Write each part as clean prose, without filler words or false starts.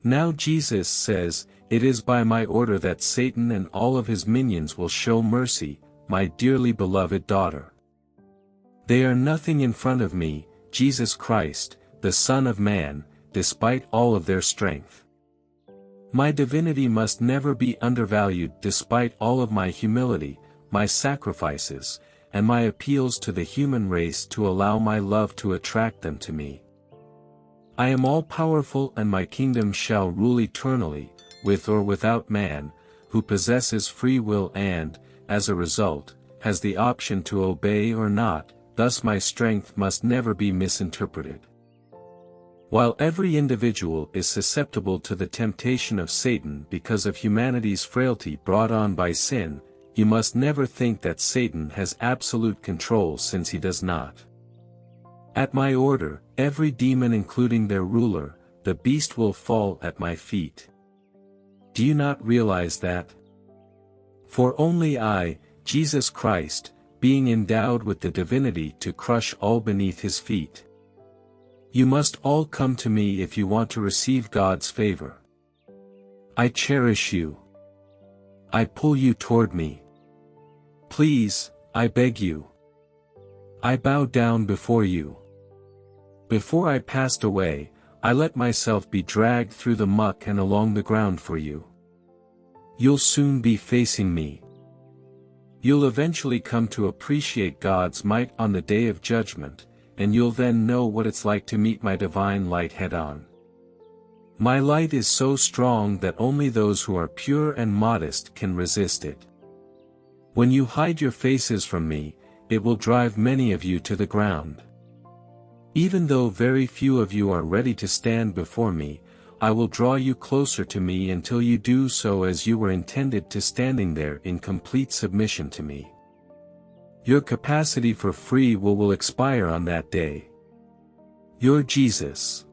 Now Jesus says, "It is by my order that Satan and all of his minions will show mercy, my dearly beloved daughter. They are nothing in front of me, Jesus Christ, the Son of Man, despite all of their strength. My divinity must never be undervalued despite all of my humility, my sacrifices, and my appeals to the human race to allow my love to attract them to me. I am all-powerful and my kingdom shall rule eternally, with or without man, who possesses free will and, as a result, has the option to obey or not, thus my strength must never be misinterpreted." While every individual is susceptible to the temptation of Satan because of humanity's frailty brought on by sin, you must never think that Satan has absolute control, since he does not. At my order, every demon including their ruler, the beast, will fall at my feet. Do you not realize that? For only I, Jesus Christ, being endowed with the divinity to crush all beneath his feet. You must all come to me if you want to receive God's favor. I cherish you. I pull you toward me. Please, I beg you. I bow down before you. Before I passed away, I let myself be dragged through the muck and along the ground for you. You'll soon be facing me. You'll eventually come to appreciate God's might on the day of judgment, and you'll then know what it's like to meet my divine light head-on. My light is so strong that only those who are pure and modest can resist it. When you hide your faces from me, it will drive many of you to the ground. Even though very few of you are ready to stand before me, I will draw you closer to me until you do so as you were intended to, standing there in complete submission to me. Your capacity for free will expire on that day. Your Jesus,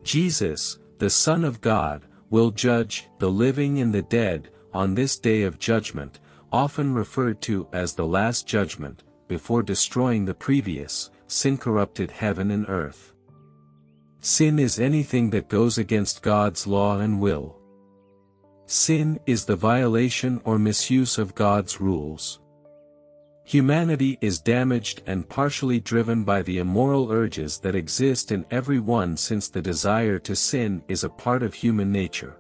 the Son of God, will judge the living and the dead on this day of judgment, often referred to as the Last Judgment, before destroying the previous, sin-corrupted heaven and earth. Sin is anything that goes against God's law and will. Sin is the violation or misuse of God's rules. Humanity is damaged and partially driven by the immoral urges that exist in everyone, since the desire to sin is a part of human nature.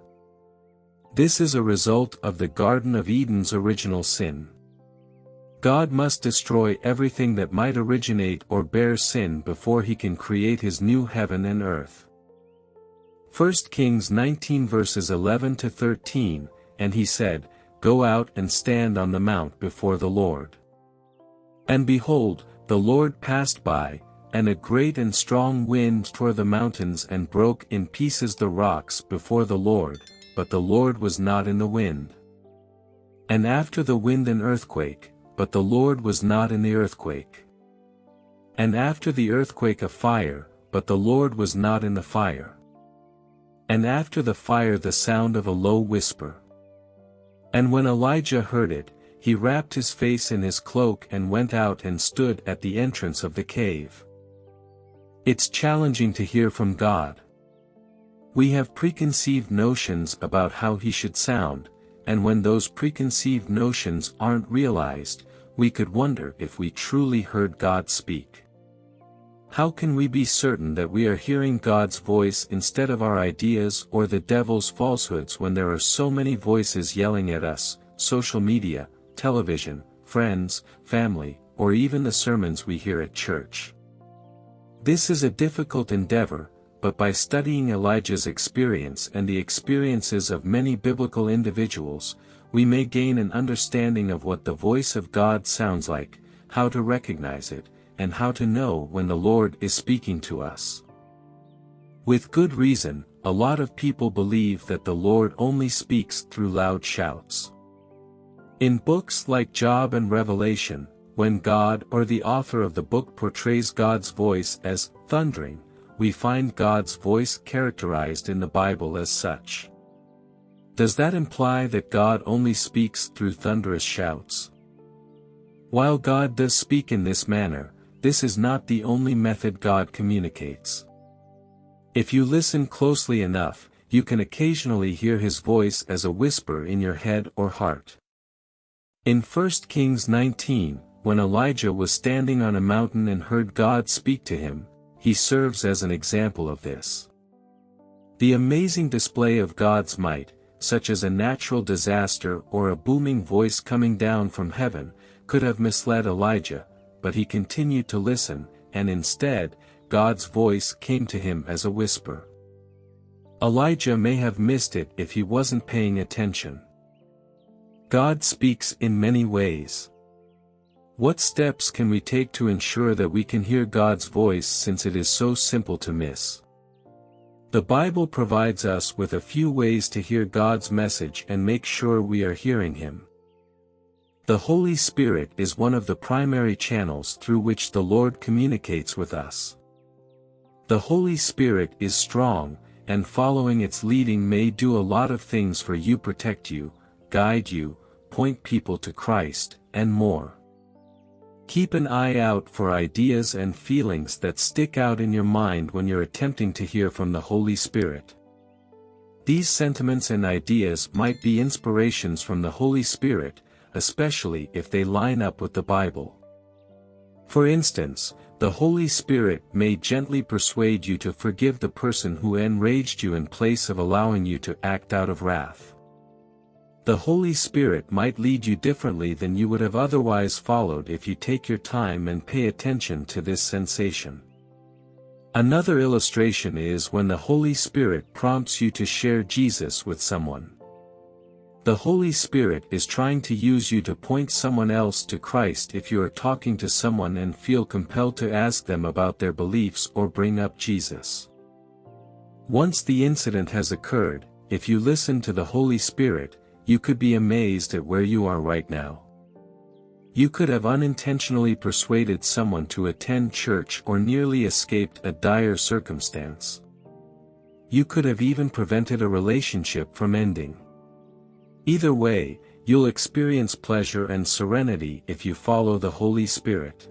This is a result of the Garden of Eden's original sin. God must destroy everything that might originate or bear sin before he can create his new heaven and earth. 1 Kings 19 verses 11 to 13, "And he said, Go out and stand on the mount before the Lord. And behold, the Lord passed by, and a great and strong wind tore the mountains and broke in pieces the rocks before the Lord, but the Lord was not in the wind. And after the wind an earthquake, but the Lord was not in the earthquake. And after the earthquake a fire, but the Lord was not in the fire. And after the fire the sound of a low whisper. And when Elijah heard it, he wrapped his face in his cloak and went out and stood at the entrance of the cave." It's challenging to hear from God. We have preconceived notions about how he should sound, and when those preconceived notions aren't realized, we could wonder if we truly heard God speak. How can we be certain that we are hearing God's voice instead of our ideas or the devil's falsehoods when there are so many voices yelling at us, social media, television, friends, family, or even the sermons we hear at church? This is a difficult endeavor, but by studying Elijah's experience and the experiences of many biblical individuals, we may gain an understanding of what the voice of God sounds like, how to recognize it, and how to know when the Lord is speaking to us. With good reason, a lot of people believe that the Lord only speaks through loud shouts. In books like Job and Revelation, when God or the author of the book portrays God's voice as thundering, we find God's voice characterized in the Bible as such. Does that imply that God only speaks through thunderous shouts? While God does speak in this manner, this is not the only method God communicates. If you listen closely enough, you can occasionally hear his voice as a whisper in your head or heart. In 1 Kings 19, when Elijah was standing on a mountain and heard God speak to him, he serves as an example of this. The amazing display of God's might, such as a natural disaster or a booming voice coming down from heaven, could have misled Elijah, but he continued to listen, and instead, God's voice came to him as a whisper. Elijah may have missed it if he wasn't paying attention. God speaks in many ways. What steps can we take to ensure that we can hear God's voice, since it is so simple to miss? The Bible provides us with a few ways to hear God's message and make sure we are hearing Him. The Holy Spirit is one of the primary channels through which the Lord communicates with us. The Holy Spirit is strong, and following its leading may do a lot of things for you: protect you, guide you, point people to Christ, and more. Keep an eye out for ideas and feelings that stick out in your mind when you're attempting to hear from the Holy Spirit. These sentiments and ideas might be inspirations from the Holy Spirit, especially if they line up with the Bible. For instance, the Holy Spirit may gently persuade you to forgive the person who enraged you in place of allowing you to act out of wrath. The Holy Spirit might lead you differently than you would have otherwise followed if you take your time and pay attention to this sensation. Another illustration is when the Holy Spirit prompts you to share Jesus with someone. The Holy Spirit is trying to use you to point someone else to Christ if you are talking to someone and feel compelled to ask them about their beliefs or bring up Jesus. Once the incident has occurred, if you listen to the Holy Spirit, you could be amazed at where you are right now. You could have unintentionally persuaded someone to attend church or nearly escaped a dire circumstance. You could have even prevented a relationship from ending. Either way, you'll experience pleasure and serenity if you follow the Holy Spirit.